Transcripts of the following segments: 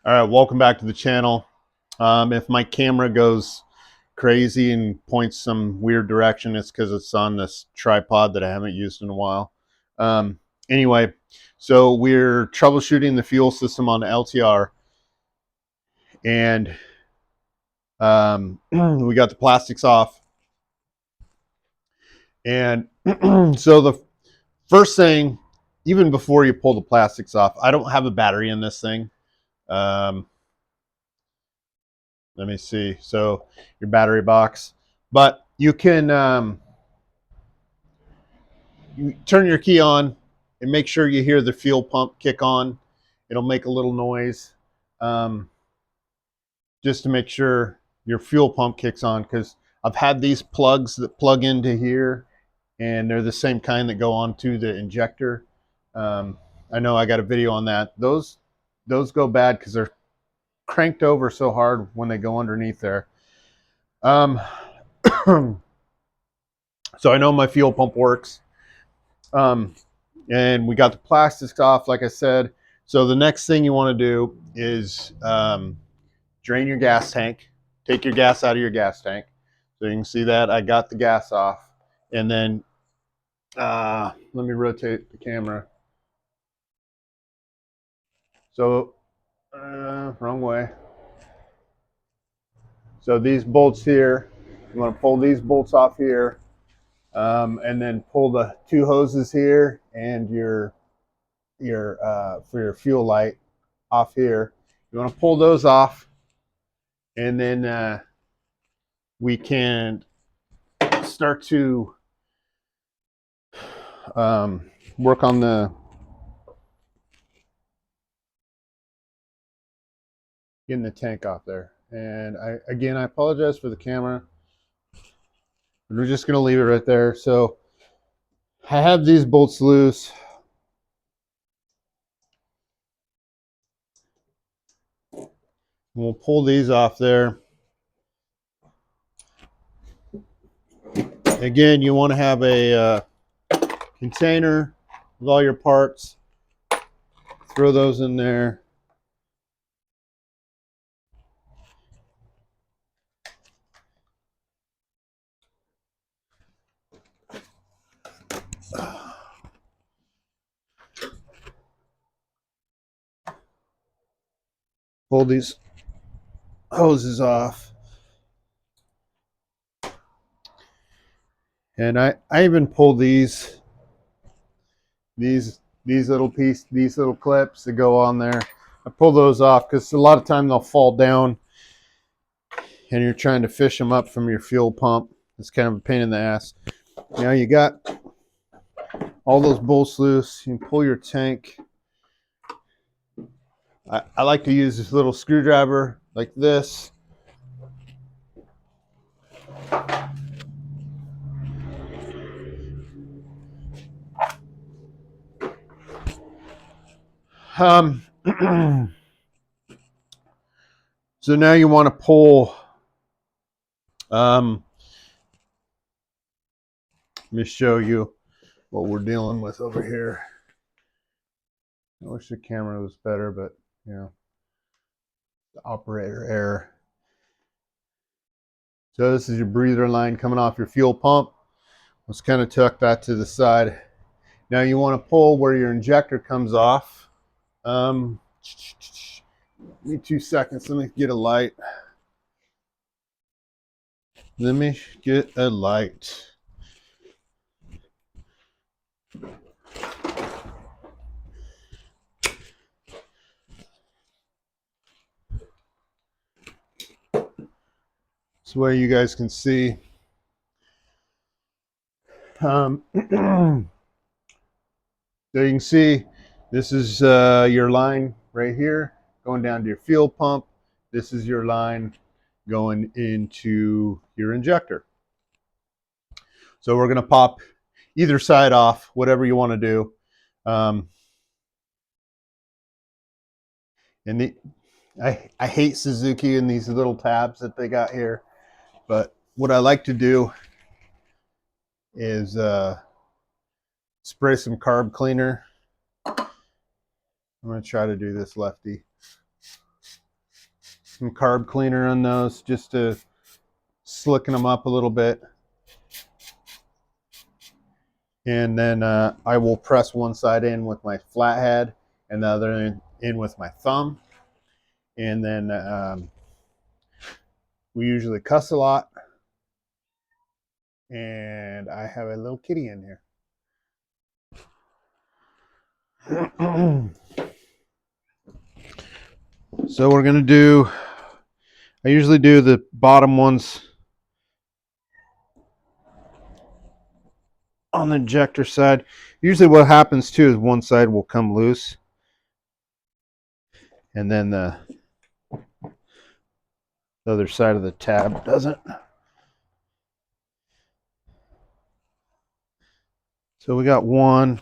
All right, welcome back to the channel. If my camera goes crazy and points some weird direction, it's because it's on this tripod that I haven't used in a while. Anyway, so we're troubleshooting the fuel system on the LTR, and we got the plastics off. And so the first thing, even before you pull the plastics off, I don't have a battery in this thing. Um, Let me see. So your battery box, but you can you turn your key on and make sure you hear the fuel pump kick on. It'll make a little noise, um, just to make sure your fuel pump kicks on. Because I've had these plugs that plug into here, and they're the same kind that go onto the injector. Um, I know I got a video on that. Those go bad because they're cranked over so hard when they go underneath there. Um, so I know my fuel pump works. Um, and we got the plastics off, like I said. So the next thing you want to do is drain your gas tank. Take your gas out of your gas tank. So you can see that I got the gas off. And then let me rotate the camera. So wrong way. So these bolts here, you want to pull these bolts off here, and then pull the two hoses here and your for your fuel light off here. You want to pull those off, and then we can start to work on the getting the tank off there. And I apologize for the camera. We're just gonna leave it right there. So I have these bolts loose. We'll pull these off there. Again, you want to have a container with all your parts. Throw those in there. Pull these hoses off. And I even pull these these little clips that go on there. I pull those off because a lot of time they'll fall down and you're trying to fish them up from your fuel pump. It's kind of a pain in the ass. Now you got all those bolts loose. You can pull your tank. I like to use this little screwdriver like this. So now you want to pull. Let me show you what we're dealing with over here. I wish the camera was better, but you know, the operator error. So this is your breather line coming off your fuel pump. Let's kind of tuck that to the side. Now you want to pull where your injector comes off. Give me 2 seconds. Let me get a light. Let me get a light. This way you guys can see. So you can see this is your line right here going down to your fuel pump. This is your line going into your injector. So we're going to pop either side off, whatever you want to do. And I hate Suzuki and these little tabs that they got here. But what I like to do is spray some carb cleaner. I'm going to try to do this lefty. some carb cleaner on those just to slicken them up a little bit. And then I will press one side in with my flathead and the other in with my thumb. And then we usually cuss a lot. And I have a little kitty in here. So we're gonna do, I usually do the bottom ones on the injector side. Usually what happens too is one side will come loose and then the other side of the tab doesn't. So we got one.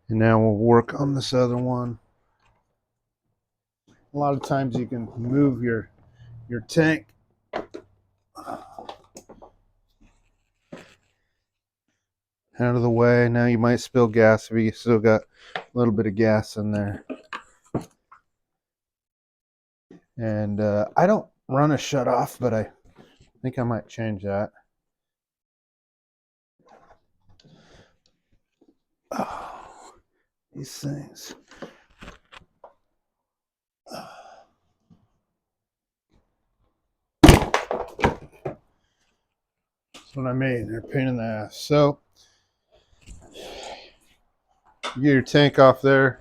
And now we'll work on this other one. A lot of times you can move your tank out of the way. Now you might spill gas if you still got a little bit of gas in there. And I don't run a shut off, but I think I might change that. Oh, these things. That's what I made. They're a pain in the ass. So you get your tank off there.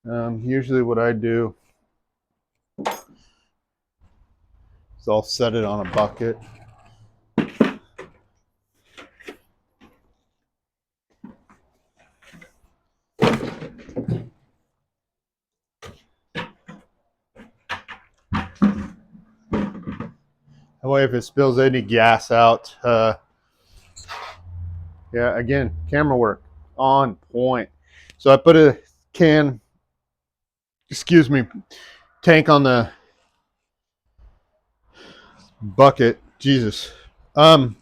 Usually what I do is I'll set it on a bucket. That way if it spills any gas out, yeah, again, camera work on point. So I put a tank on the bucket. Jesus. And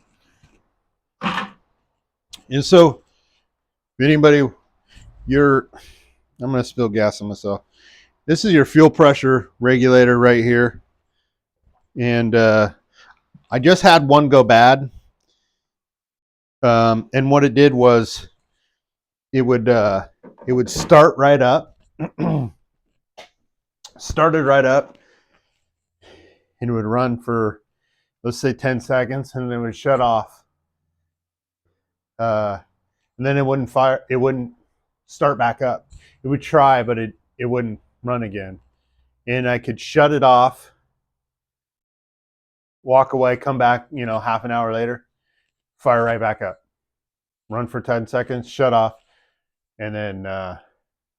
so if anybody, I'm gonna spill gas on myself. This is your fuel pressure regulator right here. And I just had one go bad. And what it did was it would start right up. Started right up and it would run for, let's say, 10 seconds, and then it would shut off. And then it wouldn't fire, it wouldn't start back up. It would try, but it wouldn't run again. And I could shut it off, walk away, come back, half an hour later, fire right back up. Run for 10 seconds, shut off, and then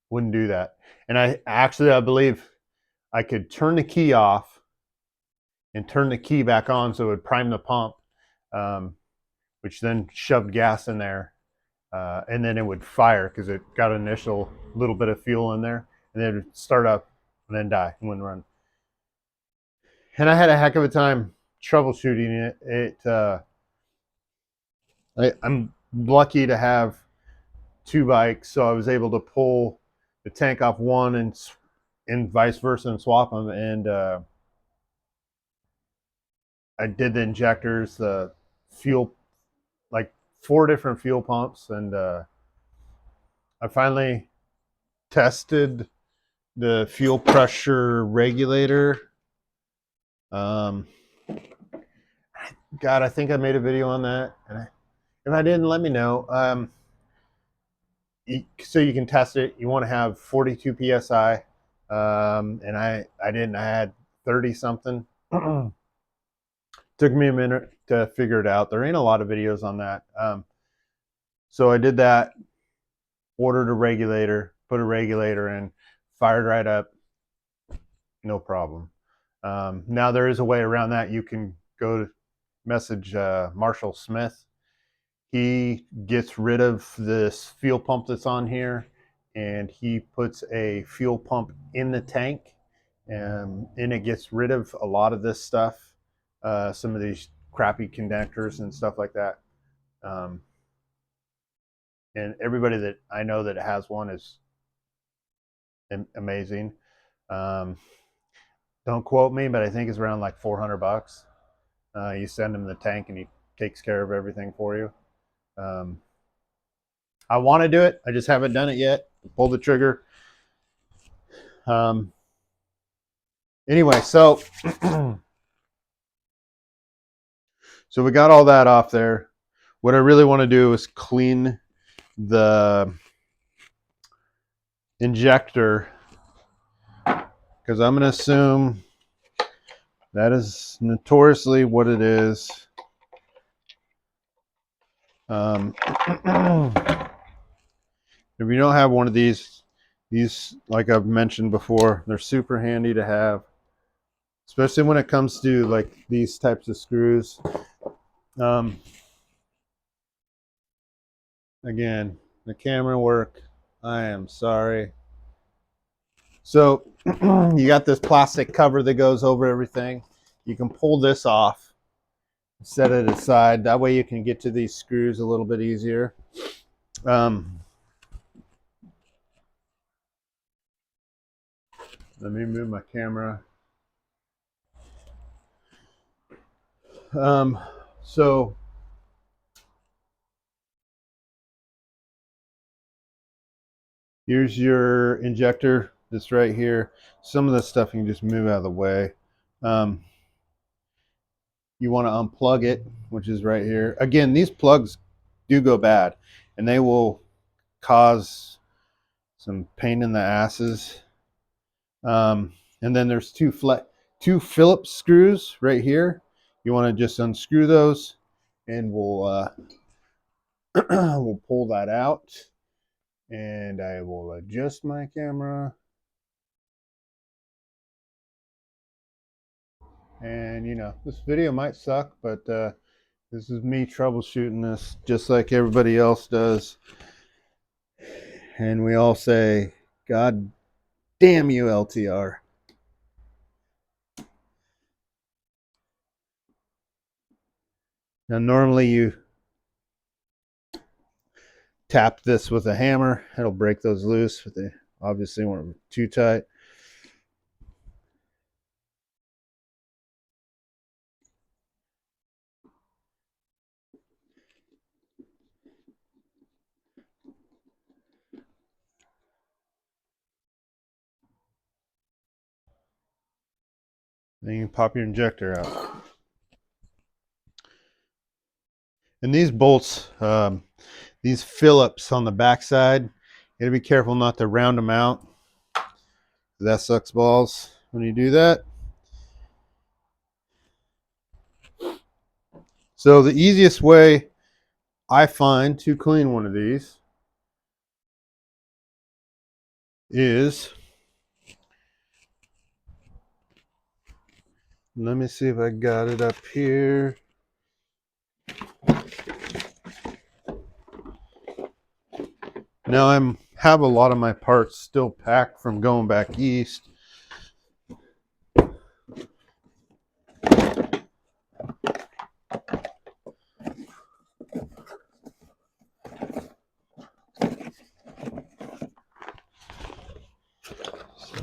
wouldn't do that. And I believe I could turn the key off and turn the key back on so it would prime the pump, which then shoved gas in there. And then it would fire because it got an initial little bit of fuel in there, and then it would start up and then die and wouldn't run. And I had a heck of a time troubleshooting it. I'm lucky to have two bikes, so I was able to pull the tank off one and vice versa and swap them. And I did the injectors, the fuel, like 4 different fuel pumps, and I finally tested the fuel pressure regulator. God, I think I made a video on that, and if I didn't, let me know. So you can test it. You want to have 42 psi, and I didn't. I had 30 something. Took me a minute to figure it out. There ain't a lot of videos on that. So I did that. Ordered a regulator, put a regulator in, fired right up, no problem. Now there is a way around that. You can go to message Marshall Smith. He gets rid of this fuel pump that's on here, and he puts a fuel pump in the tank, and it gets rid of a lot of this stuff. some of these crappy connectors and stuff like that. Um, and everybody that I know that has one is amazing. Um, don't quote me, but I think it's around like $400. You send him the tank and he takes care of everything for you. Um, I want to do it. I just haven't done it yet. Pull the trigger. Um, anyway, so so we got all that off there. What I really want to do is clean the injector, because I'm going to assume that is notoriously what it is. If you don't have one of these, like I've mentioned before, they're super handy to have, especially when it comes to like these types of screws. Again, the camera work, I am sorry. So you got this plastic cover that goes over everything. You can pull this off, set it aside. That way you can get to these screws a little bit easier. Let me move my camera. So here's your injector that's right here. Some of this stuff you can just move out of the way. You want to unplug it, which is right here. Again, these plugs do go bad, and they will cause some pain in the asses. And then there's two Phillips screws right here. You want to just unscrew those, and we'll we'll pull that out. And I will adjust my camera. And you know, this video might suck, but this is me troubleshooting this just like everybody else does. And we all say, God damn you, LTR. Now, normally you tap this with a hammer, it'll break those loose, but they obviously weren't too tight. Then you pop your injector out. And these bolts, these Phillips on the backside, you gotta be careful not to round them out. That sucks balls when you do that. So the easiest way I find to clean one of these is, let me see if I got it up here. Now I have a lot of my parts still packed from going back east. So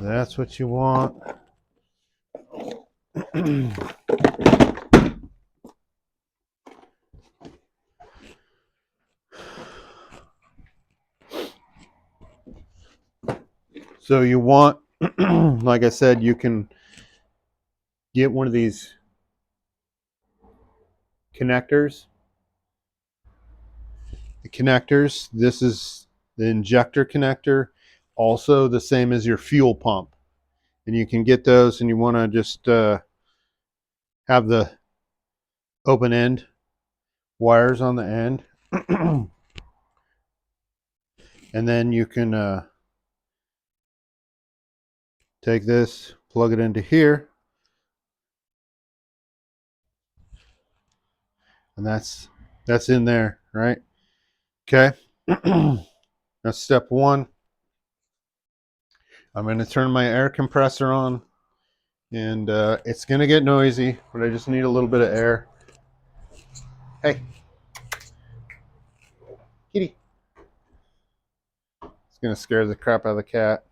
that's what you want. So you want, like I said, you can get one of these connectors. The connectors, this is the injector connector, also the same as your fuel pump. And you can get those, and you want to just have the open end wires on the end. And then you can take this, plug it into here, and that's in there, right? Okay. That's step one. I'm going to turn my air compressor on, And it's going to get noisy, but I just need a little bit of air. Hey, kitty. It's going to scare the crap out of the cat.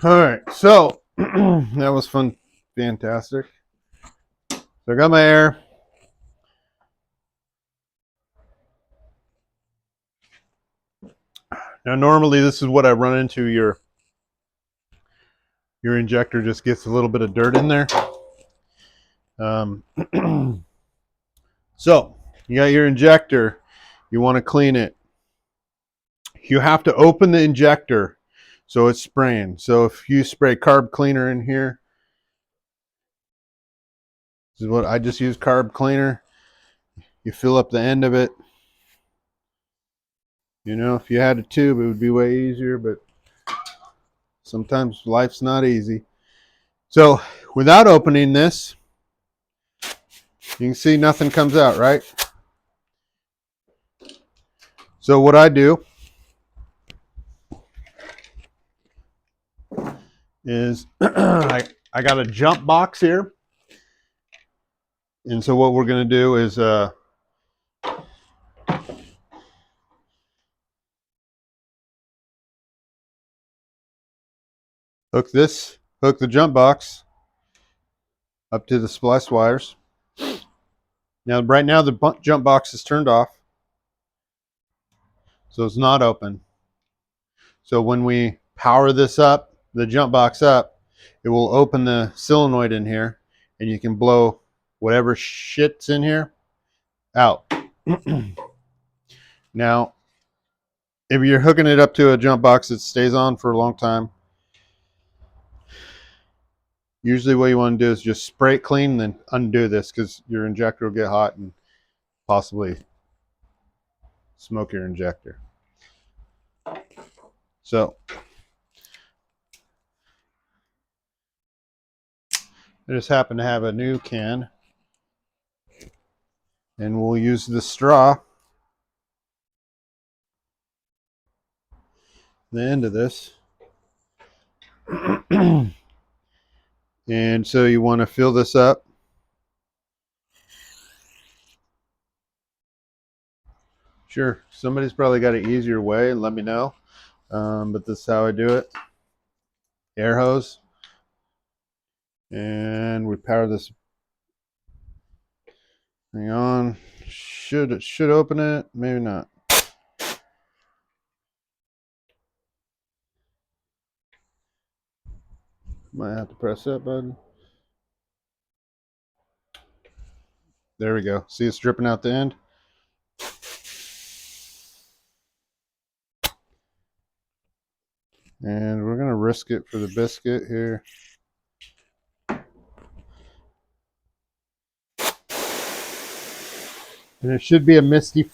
All right, so that was fun, fantastic. So I got my air. Now, normally this is what I run into. Your injector just gets a little bit of dirt in there. So you got your injector. You want to clean it. You have to open the injector so it's spraying. So if you spray carb cleaner in here, this is what I just use, carb cleaner. You fill up the end of it. You know, if you had a tube, it would be way easier, but sometimes life's not easy. So without opening this, you can see nothing comes out, right? So what I do is I got a jump box here. And so what we're going to do is hook the jump box up to the splice wires. Now, right now the jump box is turned off, so it's not open. So when we power this up, the jump box up, it will open the solenoid in here, and you can blow whatever shit's in here out. Now, if you're hooking it up to a jump box that stays on for a long time, usually what you want to do is just spray it clean and then undo this, because your injector will get hot and possibly smoke your injector. So I just happen to have a new can, and we'll use the straw, the end of this. And so you want to fill this up. Sure, somebody's probably got an easier way, let me know. But this is how I do it. Air hose. And we power this thing on. It should open it, maybe not. Might have to press that button. There we go. See, it's dripping out the end. And we're gonna risk it for the biscuit here. And it should be a misty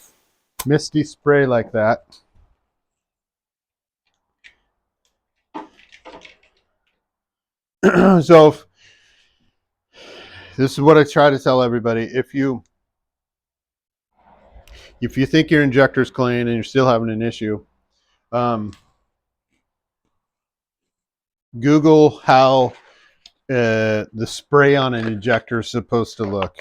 spray like that. So this is what I try to tell everybody. If you think your injector's clean and you're still having an issue, Google how the spray on an injector is supposed to look.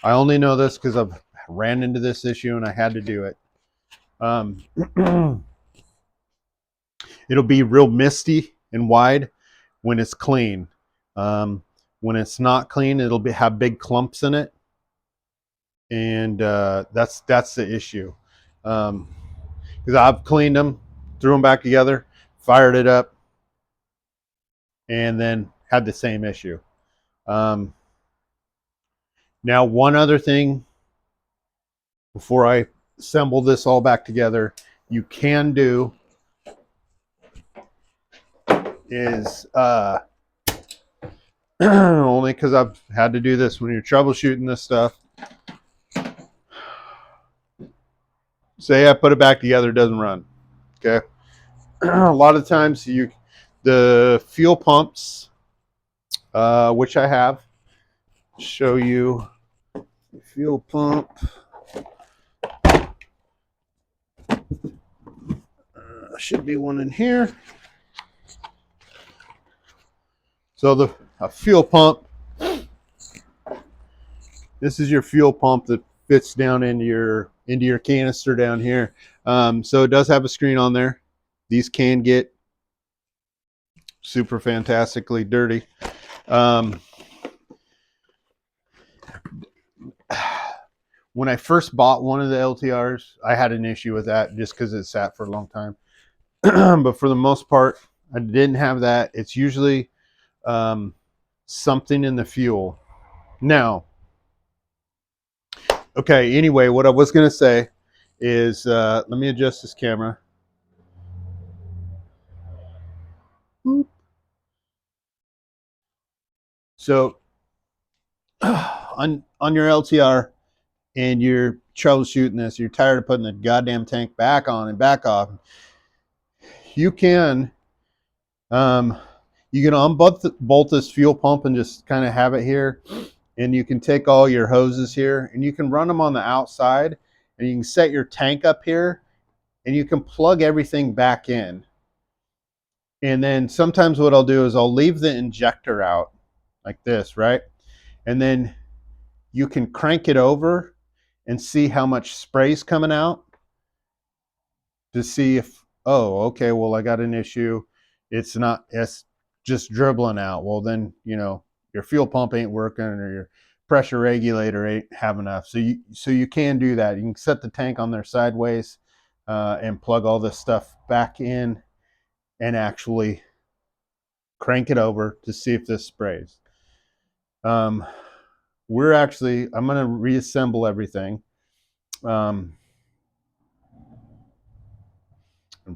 I only know this because I've ran into this issue and I had to do it. It'll be real misty and wide when it's clean. When it's not clean, have big clumps in it, and that's the issue. Because I've cleaned them, threw them back together, fired it up, and then had the same issue. Um, Now, one other thing before I assemble this all back together, you can do is only because I've had to do this when you're troubleshooting this stuff. Say I put it back together, it doesn't run. Okay. A lot of times the fuel pumps, which I have, show you fuel pump. Should be one in here. So a fuel pump. This is your fuel pump that fits down into your canister down here. So it does have a screen on there. These can get super fantastically dirty. When I first bought one of the LTRs, I had an issue with that just because it sat for a long time. But for the most part, I didn't have that. It's usually something in the fuel. Now, okay, anyway, what I was going to say is, let me adjust this camera. So on your LTR and you're troubleshooting this, you're tired of putting the goddamn tank back on and back off, you can unbolt this fuel pump and just kind of have it here, and you can take all your hoses here and you can run them on the outside, and you can set your tank up here, and you can plug everything back in. And then sometimes what I'll do is I'll leave the injector out like this, right? And then you can crank it over and see how much spray's coming out to see if, oh, okay, well, I got an issue. It's just dribbling out. Well, then, your fuel pump ain't working, or your pressure regulator ain't have enough. So you can do that. You can set the tank on there sideways and plug all this stuff back in and actually crank it over to see if this sprays. I'm going to reassemble everything. And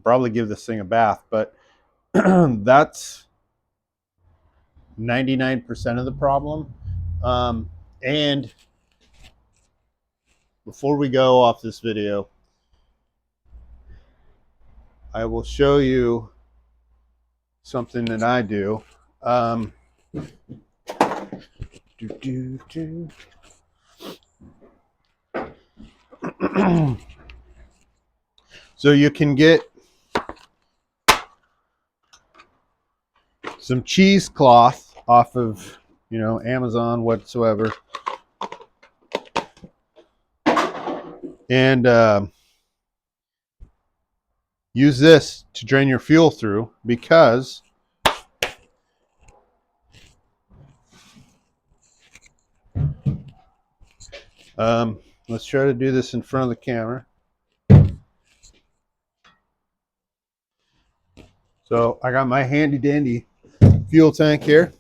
probably give this thing a bath, but that's 99% of the problem. And before we go off this video, I will show you something that I do. So you can get some cheesecloth off of, Amazon whatsoever, and use this to drain your fuel through, because let's try to do this in front of the camera. So I got my handy dandy fuel tank here.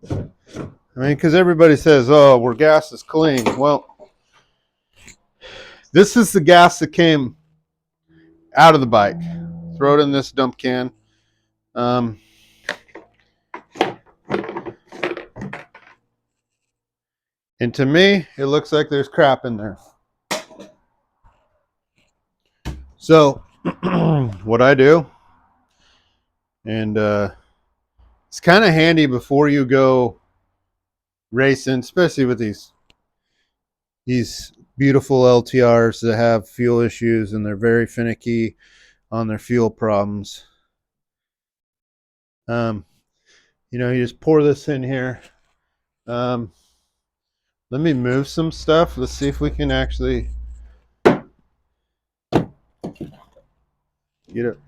I mean, because everybody says, oh, where gas is clean. Well, this is the gas that came out of the bike. Throw it in this dump can. And to me, it looks like there's crap in there. So what I do, and it's kind of handy before you go racing, especially with these beautiful LTRs that have fuel issues and they're very finicky on their fuel problems. You just pour this in here. Let me move some stuff. Let's see if we can actually Get it.